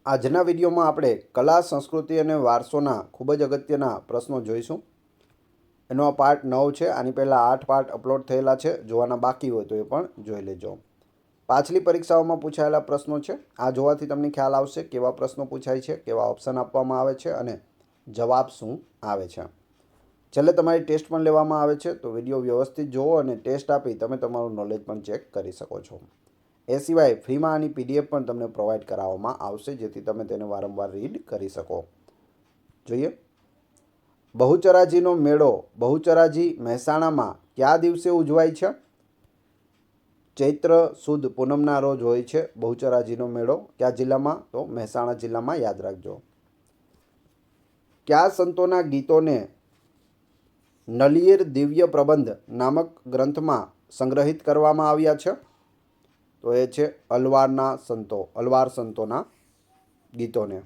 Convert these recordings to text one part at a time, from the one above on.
આજના વિડીયોમાં આપણે કલા સંસ્કૃતિ અને વારસોના ખૂબ જ અગત્યના પ્રશ્નો જોઈશું. એનો આ પાર્ટ 9 છે. આની પહેલાં 8 પાર્ટ અપલોડ થયેલા છે. જોવાના બાકી હોય તો એ પણ જોઈ લેજો. પાછલી પરીક્ષાઓમાં પૂછાયેલા પ્રશ્નો છે. આ જોવાથી તમને ખ્યાલ આવશે કેવા પ્રશ્નો પૂછાય છે, કેવા ઓપ્શન આપવામાં આવે છે અને જવાબ શું આવે છે. છેલ્લે તમારી ટેસ્ટ પણ લેવામાં આવે છે, તો વિડીયો વ્યવસ્થિત જુઓ અને ટેસ્ટ આપી તમે તમારું નોલેજ પણ ચેક કરી શકો છો. એ સિવાય ફ્રીમાં આની પીડીએફ પણ તમને પ્રોવાઈડ કરાવવામાં આવશે, જેથી તમે તેને વારંવાર રીડ કરી શકો. જોઈએ. બહુચરાજીનો મેળો બહુચરાજી મહેસાણામાં કયા દિવસે ઉજવાય છે? ચૈત્ર સુદ પૂનમના રોજ હોય છે બહુચરાજીનો મેળો. કયા જિલ્લામાં? તો મહેસાણા જિલ્લામાં. યાદ રાખજો. કયા સંતોના ગીતોને નલિયર દિવ્ય પ્રબંધ નામક ગ્રંથમાં સંગ્રહિત કરવામાં આવ્યા છે? તો એ છે અલવાર સંતોના ગીતોને.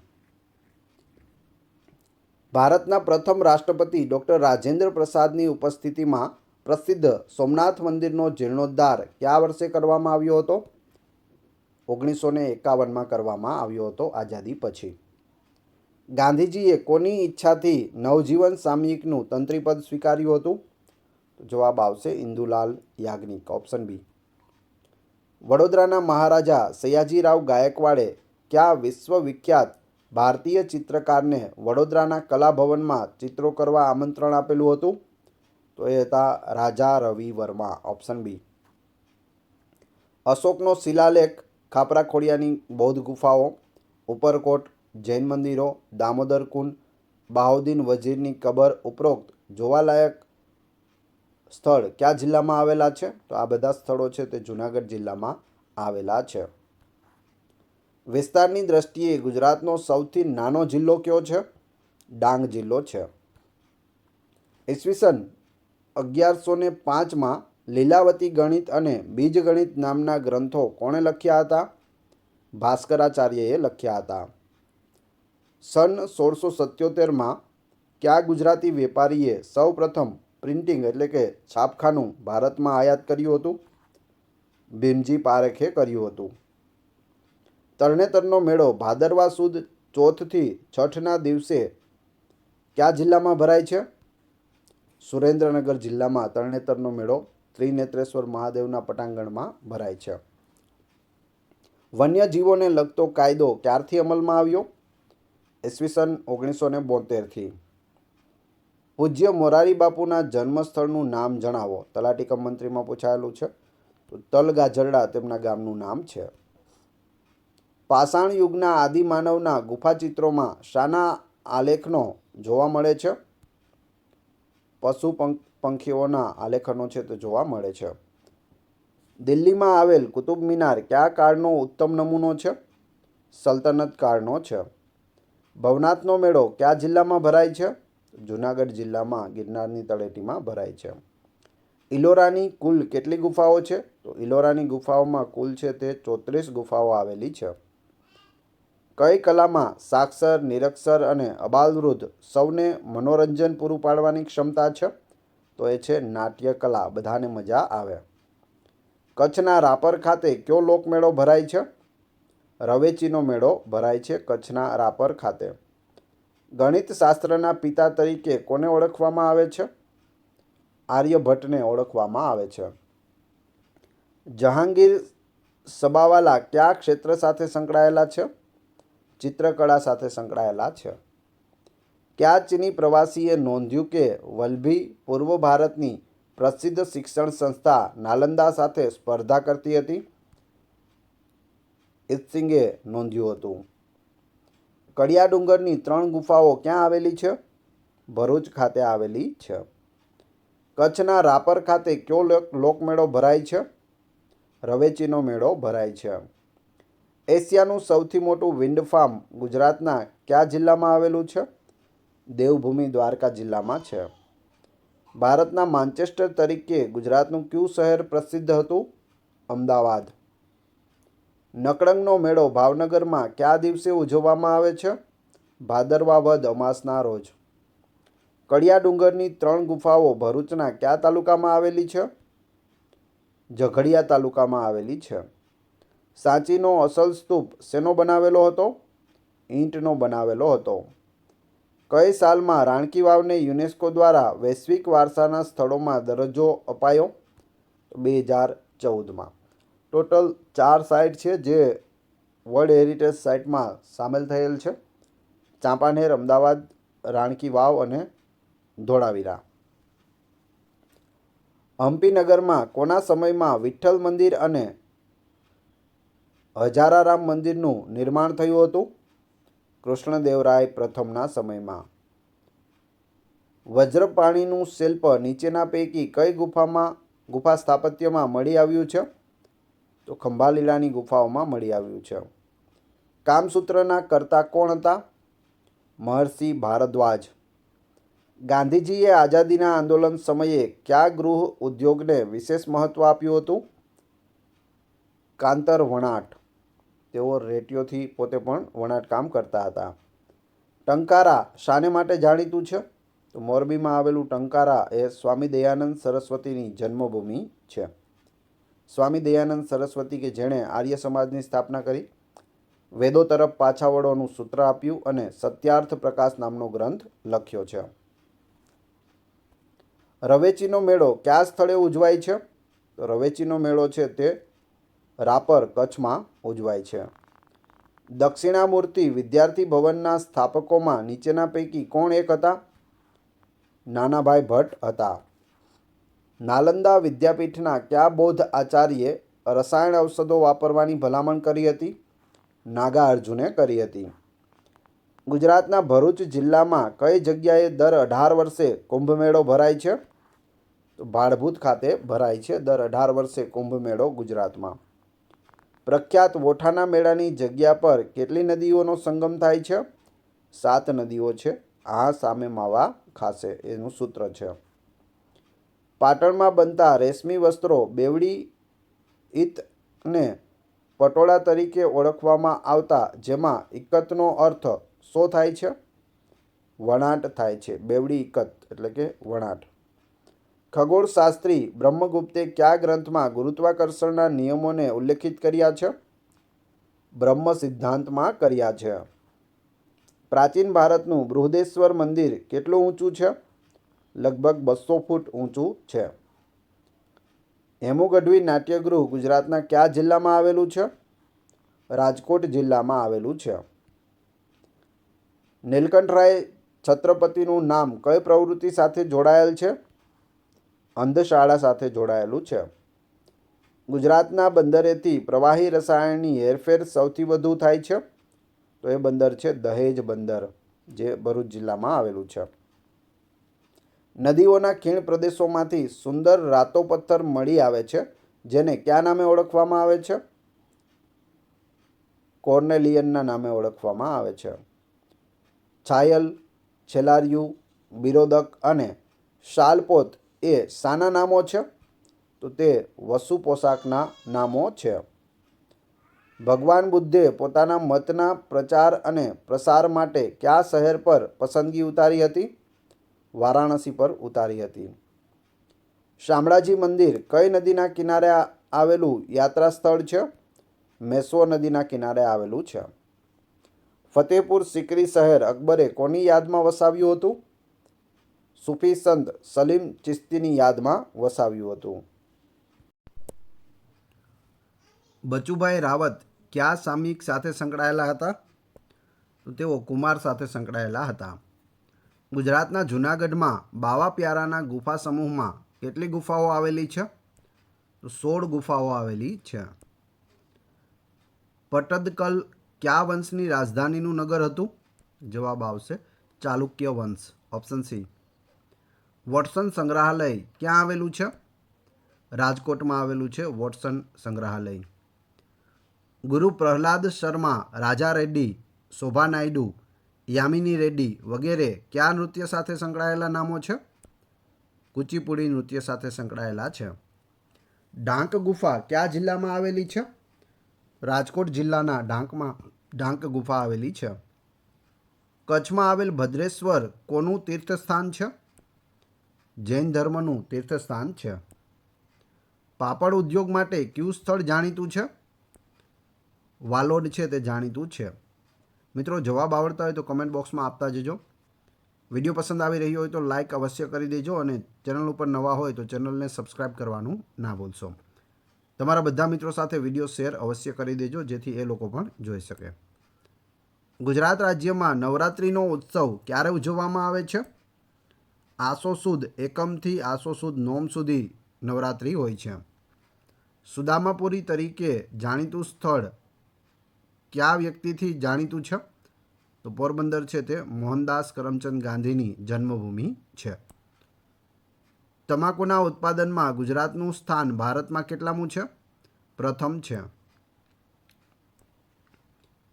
ભારતના પ્રથમ રાષ્ટ્રપતિ ડૉક્ટર રાજેન્દ્ર પ્રસાદની ઉપસ્થિતિમાં પ્રસિદ્ધ સોમનાથ મંદિરનો જીર્ણોદ્ધાર કયા વર્ષે કરવામાં આવ્યો હતો? 1951માં કરવામાં આવ્યો હતો, આઝાદી પછી. ગાંધીજીએ કોની ઈચ્છાથી નવજીવન સામયિકનું તંત્રીપદ સ્વીકાર્યું હતું? જવાબ આવશે ઇન્દુલાલ યાજ્ઞિક, ઓપ્શન બી. વડોદરાના મહારાજા સયાજીરાવ ગાયકવાડે કયા વિશ્વવિખ્યાત ભારતીય ચિત્રકારને વડોદરાના કલાભવનમાં ચિત્રો કરવા આમંત્રણ આપેલું હતું? તો એ હતા રાજા રવિ વર્મા, ઓપ્શન બી. અશોકનો શિલાલેખ ખાપરા ખોડિયાની બૌદ્ધ ગુફાઓ, ઉપરકોટ, જૈન મંદિરો, દામોદર કુંડ, બહાઉદ્દીન વજીરની કબર ઉપરોક્ત જોવાલાયક સ્થળ કયા જિલ્લામાં આવેલા છે? તો આ બધા સ્થળો છે તે જૂનાગઢ જિલ્લામાં આવેલા છે. વિસ્તારની દ્રષ્ટિએ ગુજરાતનો સૌથી નાનો જિલ્લો કયો છે? ડાંગ જિલ્લો છે. ઈસવીસન 1105માં લીલાવતી ગણિત અને બીજગણિત નામના ગ્રંથો કોણે લખ્યા હતા? ભાસ્કરાચાર્યએ લખ્યા હતા. સન 1677માં કયા ગુજરાતી વેપારીએ સૌ પ્રથમ પ્રિન્ટિંગ એટલે કે છાપખાનું ભારતમાં આયાત કર્યું હતું? ભીમજી પારેખે કર્યું હતું. તરણેતરનો મેળો ભાદરવા સુદ ચોથથી છઠના દિવસે કયા જિલ્લામાં ભરાય છે? સુરેન્દ્રનગર જિલ્લામાં તરણેતરનો મેળો ત્રિનેત્રેશ્વર મહાદેવના પટાંગણમાં ભરાય છે. વન્યજીવોને લગતો કાયદો ક્યારથી અમલમાં આવ્યો? ઈસવીસન 1972થી. પૂજ્ય મોરારી બાપુના જન્મસ્થળનું નામ જણાવો. તલાટી કમ મંત્રીમાં પૂછાયેલું છે. તો તલગાજરડા તેમના ગામનું નામ છે. પાષાણ યુગના આદિમાનવના ગુફાચિત્રોમાં શાના આલેખનો જોવા મળે છે? પશુ પંખીઓના આલેખનો છે તે જોવા મળે છે. દિલ્હીમાં આવેલ કુતુબ મિનાર કયા કાળનો ઉત્તમ નમૂનો છે? સલ્તનત કાળનો છે. ભવનાથનો મેળો કયા જિલ્લામાં ભરાય છે? જૂનાગઢ જિલ્લામાં ગિરનારની તળેટીમાં ભરાય છે. ઇલોરાની કુલ કેટલી ગુફાઓ છે? તો ઇલોરાની ગુફાઓમાં કુલ છે તે 34 ગુફાઓ આવેલી છે. કઈ કલામાં સાક્ષર, નિરક્ષર અને અબાલવૃદ્ધ સૌને મનોરંજન પૂરું પાડવાની ક્ષમતા છે? તો એ છે નાટ્ય કલા, બધાને મજા આવે. કચ્છના રાપર ખાતે કયો લોકમેળો ભરાય છે? રવેચીનો મેળો ભરાય છે કચ્છના રાપર ખાતે. ગણિત શાસ્ત્રના પિતા તરીકે કોને ઓળખવામાં આવે છે? આર્યભટ્ટને ઓળખવામાં આવે છે. જહાંગીર સબાવાલા કયા ક્ષેત્ર સાથે સંકળાયેલા છે? ચિત્રકળા સાથે સંકળાયેલા છે. કયા ચીની પ્રવાસીએ નોંધ્યું કે વલ્લભી પૂર્વ ભારતની પ્રસિદ્ધ શિક્ષણ સંસ્થા નાલંદા સાથે સ્પર્ધા કરતી હતી? ઇત્સિંગે નોંધ્યું હતું. કડિયા ડુંગરની 3 ગુફાઓ ક્યાં આવેલી છે? ભરૂચ ખાતે આવેલી છે. કચ્છના રાપર ખાતે કયો લોકમેળો ભરાય છે? રવેચીનો મેળો ભરાય છે. એશિયાનું સૌથી મોટું વિન્ડ ફાર્મ ગુજરાતના કયા જિલ્લામાં આવેલું છે? દેવભૂમિ દ્વારકા જિલ્લામાં છે. ભારતના માન્ચેસ્ટર તરીકે ગુજરાતનું કયું શહેર પ્રસિદ્ધ હતું? અમદાવાદ. નકળંગનો મેળો ભાવનગરમાં કયા દિવસે ઉજવવામાં આવે છે? ભાદરવા વદ અમાસના રોજ. કડિયા ડુંગરની 3 ગુફાઓ ભરૂચના કયા તાલુકામાં આવેલી છે? ઝઘડિયા તાલુકામાં આવેલી છે. સાંચીનો અસલ સ્તૂપ શેનો બનાવેલો હતો? ઈંટનો બનાવેલો હતો. કઈ સાલમાં રાણકી વાવને યુનેસ્કો દ્વારા વૈશ્વિક વારસાના સ્થળોમાં દરજ્જો અપાયો? 2014માં. ટોટલ 4 સાઇટ છે જે વર્લ્ડ હેરિટેજ સાઇટમાં સામેલ થયેલ છે: ચાંપાનેર, અમદાવાદ, રાણકી વાવ અને ધોળાવીરા. હમ્પીનગરમાં કોના સમયમાં વિઠ્ઠલ મંદિર અને હજારારામ મંદિરનું નિર્માણ થયું હતું? કૃષ્ણદેવરાય પ્રથમના સમયમાં. વજ્રપાણીનું શિલ્પ નીચેના પૈકી કઈ ગુફા સ્થાપત્યમાં મળી આવ્યું છે? તો ખંભાલીલાની ગુફાઓમાં મળી આવ્યું છે. કામસૂત્રના કર્તા કોણ હતા? મહર્ષિ ભારદ્વાજ. ગાંધીજીએ આઝાદીના આંદોલન સમયે કયા ગૃહ ઉદ્યોગને વિશેષ મહત્વ આપ્યું હતું? કાંતર વણાટ. તેઓ રેટીઓથી પોતે પણ વણાટ કામ કરતા હતા. ટંકારા શાને માટે જાણીતું છે? તો મોરબીમાં આવેલું ટંકારા એ સ્વામી દયાનંદ સરસ્વતીની જન્મભૂમિ છે. સ્વામી દયાનંદ સરસ્વતી કે જેણે આર્ય સમાજની સ્થાપના કરી, વેદો તરફ પાછા વળવાનું સૂત્ર આપ્યું અને સત્યાર્થ પ્રકાશ નામનો ગ્રંથ લખ્યો છે. રવેચીનો મેળો કયા સ્થળે ઉજવાય છે? તો રવેચીનો મેળો છે તે રાપર, કચ્છમાં ઉજવાય છે. દક્ષિણામૂર્તિ વિદ્યાર્થી ભવનના સ્થાપકોમાં નીચેના પૈકી કોણ એક હતા? નાનાભાઈ ભટ્ટ હતા. નાલંદા વિદ્યાપીઠના કયા બૌદ્ધ આચાર્યે રસાયણ ઔષધો વાપરવાની ભલામણ કરી હતી? નાગાર્જુને કરી હતી. ગુજરાતના ભરૂચ જિલ્લામાં કઈ જગ્યાએ દર 18 વર્ષે કુંભમેળો ભરાય છે? તો ભાડભૂત ખાતે ભરાય છે દર 18 વર્ષે કુંભમેળો ગુજરાતમાં. પ્રખ્યાત વોઠાના મેળાની જગ્યા પર કેટલી નદીઓનો સંગમ થાય છે? 7 નદીઓ છે. આ સામે માવા ખાસે એનું સૂત્ર છે. પાટણમાં બનતા રેશમી વસ્ત્રો બેવડી ઇત્તને પટોળા તરીકે ઓળખવામાં આવતા જેમાં ઇકતનો અર્થ શો થાય છે? વણાટ થાય છે. બેવડી ઇકત એટલે કે વણાટ. ખગોળશાસ્ત્રી બ્રહ્મગુપ્તે કયા ગ્રંથમાં ગુરુત્વાકર્ષણના નિયમોને ઉલ્લેખિત કર્યા છે? બ્રહ્મ સિદ્ધાંતમાં કર્યા છે. પ્રાચીન ભારતનું બૃહદેશ્વર મંદિર કેટલું ઊંચું છે? લગભગ 200 ફૂટ ઊંચું છે. હેમુગઢવી નાટ્યગૃહ ગુજરાતના કયા જિલ્લામાં આવેલું છે? રાજકોટ જિલ્લામાં આવેલું છે. નીલકંઠરાય છત્રપતિનું નામ કઈ પ્રવૃત્તિ સાથે જોડાયેલ છે? અંધશાળા સાથે જોડાયેલું છે. ગુજરાતના બંદરેથી પ્રવાહી રસાયણની હેરફેર સૌથી વધુ થાય છે? તો એ બંદર છે દહેજ બંદર, જે ભરૂચ જિલ્લામાં આવેલું છે. નદીઓના ખીણ પ્રદેશોમાંથી સુંદર રાતો પથ્થર મળી આવે છે જેને કયા નામે ઓળખવામાં આવે છે? કોર્નેલિયનના નામે ઓળખવામાં આવે છે. છાયલ, છેલારિયું, બિરોદક અને શાલપોત એ શાના નામો છે? તો તે વસુ પોશાકના નામો છે. ભગવાન બુદ્ધે પોતાના મતના પ્રચાર અને પ્રસાર માટે કયા શહેર પર પસંદગી ઉતારી હતી? વારાણસી પર ઉતારી હતી. શામળાજી મંદિર કઈ નદીના કિનારે આવેલું યાત્રા સ્થળ છે? મેશ્વો નદીના કિનારે આવેલું છે. ફતેપુર સિકરી શહેર અકબરે કોની યાદમાં વસાવ્યું હતું? સૂફી સંત સલીમ ચિશ્તીની યાદમાં વસાવ્યું હતું. બચુભાઈ રાવત કયા સામયિક સાથે સંકળાયેલા હતા? તો તેઓ કુમાર સાથે સંકળાયેલા હતા. ગુજરાતના જૂનાગઢમાં બાવા પ્યારાના ગુફા સમૂહમાં કેટલી ગુફાઓ આવેલી છે? તો 16 ગુફાઓ આવેલી છે. પટ્ટદકલ કયા વંશની રાજધાનીનું નગર હતું? જવાબ આવશે ચાલુક્ય વંશ, ઓપ્શન સી. વોટસન સંગ્રહાલય ક્યાં આવેલું છે? રાજકોટમાં આવેલું છે વોટસન સંગ્રહાલય. ગુરુ પ્રહલાદ શર્મા, રાજા રેડ્ડી, શોભા નાયડુ, યામિની રેડ્ડી વગેરે કયા નૃત્ય સાથે સંકળાયેલા નામો છે? કુચીપુડી નૃત્ય સાથે સંકળાયેલા છે. ઢાંક ગુફા કયા જિલ્લામાં આવેલી છે? રાજકોટ જિલ્લાના ઢાંક ગુફા આવેલી છે. કચ્છમાં આવેલ ભદ્રેશ્વર કોનું તીર્થસ્થાન છે? જૈન ધર્મનું તીર્થસ્થાન છે. પાપડ ઉદ્યોગ માટે કયું સ્થળ જાણીતું છે? વાલોડ છે તે જાણીતું છે. મિત્રો જવાબ આવડતા હોય તો કમેન્ટ બોક્સમાં આપતા જજો. વિડીયો પસંદ આવી રહ્યો હોય તો લાઇક અવશ્ય કરી દેજો અને ચેનલ ઉપર નવા હોય તો ચેનલને સબસ્ક્રાઈબ કરવાનું ના ભૂલશો. તમારા બધા મિત્રો સાથે વિડીયો શેર અવશ્ય કરી દેજો જેથી એ લોકો પણ જોઈ શકે. ગુજરાત રાજ્યમાં નવરાત્રિનો ઉત્સવ ક્યારે ઉજવવામાં આવે છે? આસો સુદ એકમથી આસો સુદ નોમ સુધી નવરાત્રિ હોય છે. સુદામાપુરી તરીકે જાણીતું સ્થળ કયા વ્યક્તિથી જાણીતું છે? તો પોરબંદર છે તે મોહનદાસ કરમચંદ ગાંધીની જન્મભૂમિ છે. તમાકુના ઉત્પાદનમાં ગુજરાતનું સ્થાન ભારતમાં કેટલામું છે? પ્રથમ છે.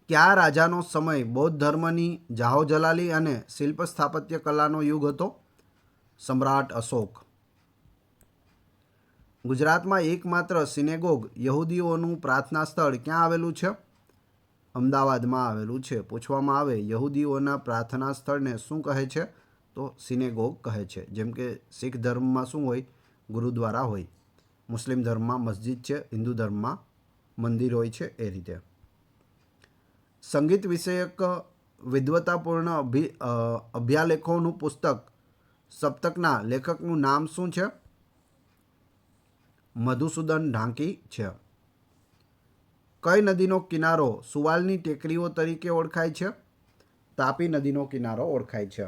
કયા રાજાનો સમય બૌદ્ધ ધર્મની જાહોજલાલી અને શિલ્પ સ્થાપત્ય કલાનો યુગ હતો? સમ્રાટ અશોક. ગુજરાતમાં એકમાત્ર સિનેગોગ યહૂદીઓનું પ્રાર્થના સ્થળ ક્યાં આવેલું છે? અમદાવાદમાં આવેલું છે. પૂછવામાં આવે યહૂદીઓના પ્રાર્થના સ્થળને શું કહે છે? તો સિનેગોગ કહે છે. જેમ કે શીખ ધર્મમાં શું હોય? ગુરુદ્વારા હોય. મુસ્લિમ ધર્મમાં મસ્જિદ છે. હિન્દુ ધર્મમાં મંદિર હોય છે. એ રીતે. સંગીત વિષયક વિદ્વતાપૂર્ણ અભ્યાલેખોનું પુસ્તક સપ્તકના લેખકનું નામ શું છે? મધુસૂદન ઢાંકી છે. કઈ નદીનો કિનારો સુવાલની ટેકરીઓ તરીકે ઓળખાય છે? તાપી નદીનો કિનારો ઓળખાય છે.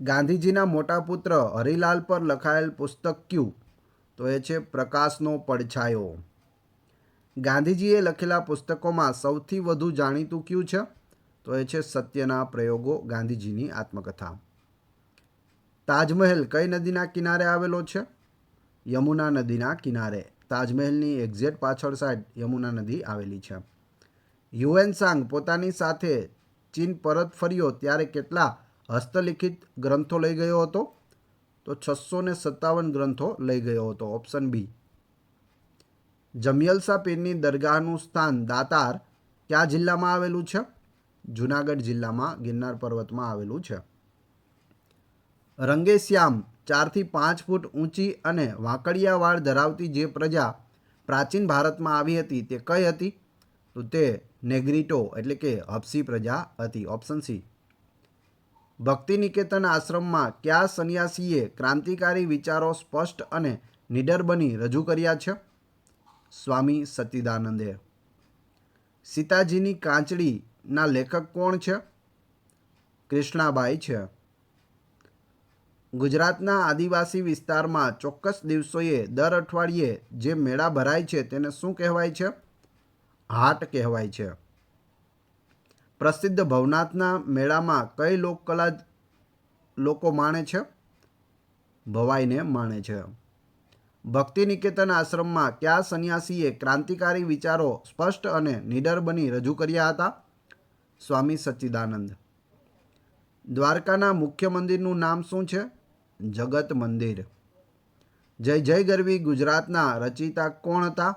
ગાંધીજીના મોટા પુત્ર હરિલાલ પર લખાયેલ પુસ્તક કયું? તો એ છે પ્રકાશનો પડછાયો. ગાંધીજીએ લખેલા પુસ્તકોમાં સૌથી વધુ જાણીતું કયું છે? તો એ છે સત્યના પ્રયોગો, ગાંધીજીની આત્મકથા. તાજમહેલ કઈ નદીના કિનારે આવેલો છે? યમુના નદીના કિનારે. તાજમહેલની એક્ઝેક્ટ પાછળ સાઈડ યમુના નદી આવેલી છે. હ્યુએન સાંગ પોતાની સાથે ચીન પરત ફર્યો ત્યારે કેટલા હસ્તલિખિત ગ્રંથો લઈ ગયો હતો? તો 657 ગ્રંથો લઈ ગયો હતો. Option B. જમિયલસા પીરની દરગાહનું સ્થાન દાતાર કયા જિલ્લામાં આવેલું છે? જુનાગઢ જિલ્લામાં ગિરનાર પર્વતમાં આવેલું છે. રંગેશ્યામ 4 થી 5 ફૂટ ઊંચી અને વાંકડિયા વાળ ધરાવતી જે પ્રજા પ્રાચીન ભારતમાં આવી હતી તે કઈ હતી? તો તે નેગ્રીટો એટલે કે હબસી પ્રજા હતી. Option C. ભક્તિ નિકેતન આશ્રમમાં કયા સંન્યાસીએ ક્રાંતિકારી વિચારો સ્પષ્ટ અને નિડર બની રજૂ કર્યા છે? સ્વામી સચ્ચિદાનંદે. સીતાજીની કાંચડીના લેખક કોણ છે? કૃષ્ણાબાઈ છે. ગુજરાતના આદિવાસી વિસ્તારમાં ચોક્કસ દિવસોએ દર અઠવાડિયે જે મેળા ભરાય છે તેને શું કહેવાય છે? હાટ કહેવાય છે. પ્રસિદ્ધ ભવનાથના મેળામાં કઈ લોકકલા લોકો માણે છે? ભવાઈને માણે છે. ભક્તિ નિકેતન આશ્રમમાં કયા સંન્યાસીએ ક્રાંતિકારી વિચારો સ્પષ્ટ અને નિડર બની રજૂ કર્યા હતા? સ્વામી સચ્ચિદાનંદ. દ્વારકાના મુખ્ય મંદિરનું નામ શું છે? જગત મંદિર. જય જય ગરવી ગુજરાતના રચયિતા કોણ હતા?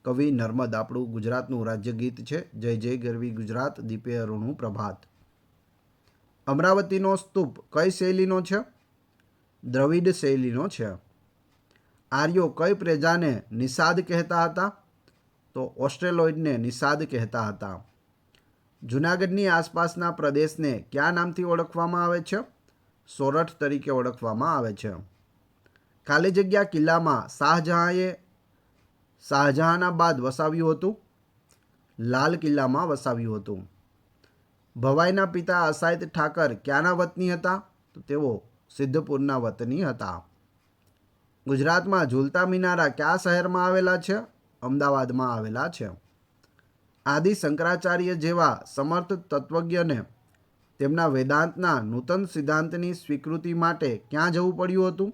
કવિ નર્મદ. આપણું ગુજરાતનું રાજ્ય ગીત છે જય જય ગરવી ગુજરાત, દીપે અરુણું પ્રભાત. અમરાવતીનો સ્તૂપ કઈ શૈલીનો છે? દ્રવિડ શૈલીનો છે. આર્યો કઈ પ્રજાને નિષાદ કહેતા હતા? તો ઓસ્ટ્રેલોઇડને નિષાદ કહેતા હતા. જૂનાગઢની આસપાસના પ્રદેશને કયા નામથી ઓળખવામાં આવે છે? સોરઠ તરીકે ઓળખવામાં આવે છે. ખાલી જગ્યા કિલ્લામાં શાહજહાનાબાદ વસાવ્યું હતું? લાલ કિલ્લામાં વસાવ્યું હતું. ભવાઈના પિતા અસાયત ઠાકર ક્યાંના વતની હતા? તો તેઓ સિદ્ધપુરના વતની હતા. ગુજરાતમાં ઝૂલતા મિનારા કયા શહેરમાં આવેલા છે? અમદાવાદમાં આવેલા છે. આદિ શંકરાચાર્ય જેવા સમર્થ તત્વજ્ઞને તેમના વેદાંતના નૂતન સિદ્ધાંતની સ્વીકૃતિ માટે ક્યાં જવું પડ્યું હતું?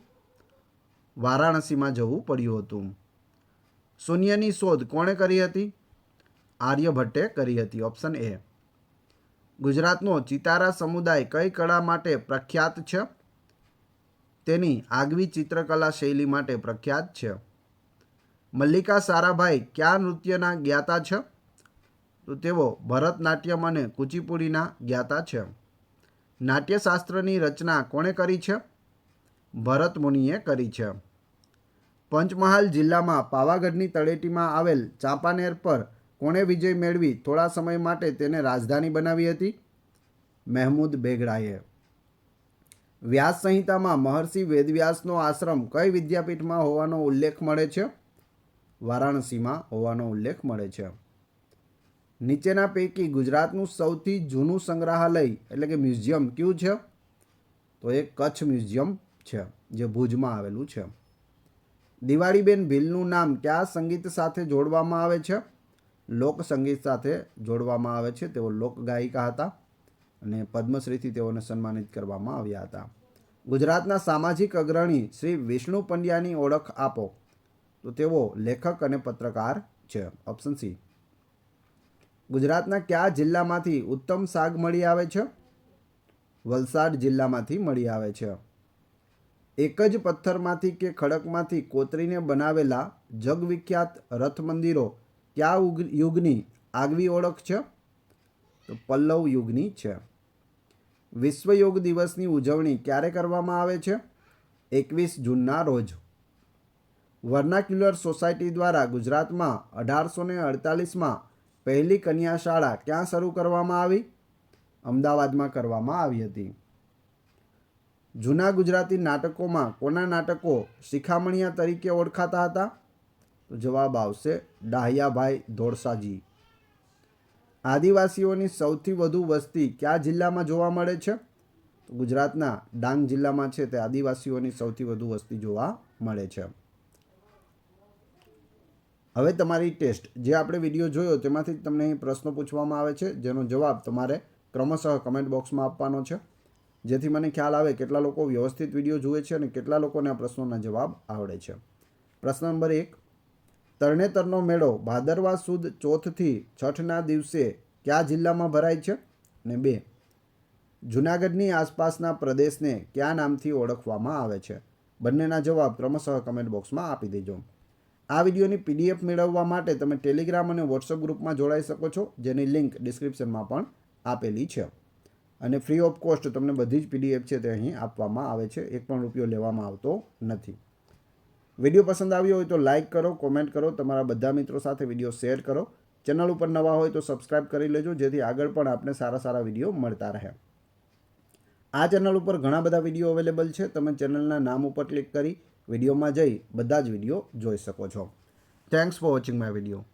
વારાણસીમાં જવું પડ્યું હતું. શૂન્યની શોધ કોણે કરી હતી? આર્યભટ્ટે કરી હતી. Option A. ગુજરાતનો ચિતારા સમુદાય કઈ કળા માટે પ્રખ્યાત છે? તેની આગવી ચિત્રકલા શૈલી માટે પ્રખ્યાત છે. મલ્લિકા સારાભાઈ કયા નૃત્યના જ્ઞાતા છે? તો તેઓ ભરતનાટ્યમ અને કુચીપુડીના જ્ઞાતા છે. નાટ્યશાસ્ત્રની રચના કોણે કરી છે? ભરત મુનિએ કરી છે. પંચમહાલ જિલ્લામાં પાવાગઢની તળેટીમાં આવેલ ચાંપાનેર પર કોણે વિજય મેળવી થોડા સમય માટે તેને રાજધાની બનાવી હતી? મહેમૂદ બેગડાએ. વ્યાસ સંહિતામાં મહર્ષિ વેદવ્યાસનો આશ્રમ કઈ વિદ્યાપીઠમાં હોવાનો ઉલ્લેખ મળે છે? વારાણસીમાં હોવાનો ઉલ્લેખ મળે છે. નીચેના પૈકી ગુજરાતનું સૌથી જૂનું સંગ્રહાલય એટલે કે મ્યુઝિયમ કયું છે? તો એ કચ્છ મ્યુઝિયમ છે, જે ભુજમાં આવેલું છે. દિવાળીબેન ભીલનું નામ કયા સંગીત સાથે જોડવામાં આવે છે? લોકસંગીત સાથે જોડવામાં આવે છે. તેઓ લોકગાયિકા હતા અને પદ્મશ્રીથી તેઓને સન્માનિત કરવામાં આવ્યા હતા. ગુજરાતના સામાજિક અગ્રણી શ્રી વિષ્ણુ પંડ્યાની ઓળખ આપો. તો તેઓ લેખક અને પત્રકાર છે. Option C. ગુજરાતના કયા જિલ્લામાંથી ઉત્તમ શાક મળી આવે છે? વલસાડ જિલ્લામાંથી મળી આવે છે. એક જ પથ્થરમાંથી કે ખડકમાંથી કોતરીને બનાવેલા જગવિખ્યાત રથ મંદિરો કયા યુગની આગવી ઓળખ છે? તો પલ્લવ યુગની છે. વિશ્વ યોગ દિવસની ઉજવણી ક્યારે કરવામાં આવે છે? 21 જૂનના રોજ. વર્નાક્યુલર સોસાયટી દ્વારા ગુજરાતમાં 1848માં પહેલી કન્યા શાળા ક્યાં શરૂ કરવામાં આવી? અમદાવાદમાં કરવામાં આવી હતી. જૂના ગુજરાતી નાટકોમાં કોના નાટકો શિખામણીયા તરીકે ઓળખાતા હતા? તો જવાબ આવશે ડાહ્યાભાઈ ધોળસાજી. આદિવાસીઓની સૌથી વધુ વસ્તી કયા જિલ્લામાં જોવા મળે છે? તો ગુજરાતના ડાંગ જિલ્લામાં છે તે આદિવાસીઓની સૌથી વધુ વસ્તી જોવા મળે છે. હવે તમારી ટેસ્ટ, જે આપણે વિડીયો જોયો તેમાંથી તમને અહીં પ્રશ્નો પૂછવામાં આવે છે, જેનો જવાબ તમારે ક્રમશઃ કમેન્ટ બોક્સમાં આપવાનો છે, જેથી મને ખ્યાલ આવે કેટલા લોકો વ્યવસ્થિત વિડીયો જુએ છે અને કેટલા લોકોને આ પ્રશ્નોના જવાબ આવડે છે. પ્રશ્ન નંબર 1, તરણેતરનો મેળો ભાદરવા સુદ ચોથથી છઠના દિવસે કયા જિલ્લામાં ભરાય છે? અને 2, જૂનાગઢની આસપાસના પ્રદેશને કયા નામથી ઓળખવામાં આવે છે? બંનેના જવાબ ક્રમશઃ કમેન્ટ બોક્સમાં આપી દેજો. આ વિડીયોની PDF મેળવવા માટે તમે ટેલિગ્રામ અને વોટ્સઅપ ગ્રુપમાં જોડાઈ શકો છો, જેની લિંક ડિસ્ક્રિપ્શનમાં પણ આપેલી છે. અને ફ્રી ઓફ કોસ્ટ તમને બધી જ PDF છે તે અહીં આપવામાં આવે છે. એક પણ રૂપિયો લેવામાં આવતો નથી. વિડીયો પસંદ આવ્યો હોય તો લાઇક કરો, કોમેન્ટ કરો, તમારા બધા મિત્રો સાથે વિડીયો શેર કરો. ચેનલ ઉપર નવા હોય તો સબસ્ક્રાઈબ કરી લેજો, જેથી આગળ પણ આપને સારા સારા વિડીયો મળતા રહે. આ ચેનલ ઉપર ઘણા બધા વિડીયો અવેલેબલ છે. તમે ચેનલના નામ ઉપર ક્લિક કરી વિડીયોમાં જઈ બધા જ વિડીયો જોઈ શકો છો. Thanks for watching my video.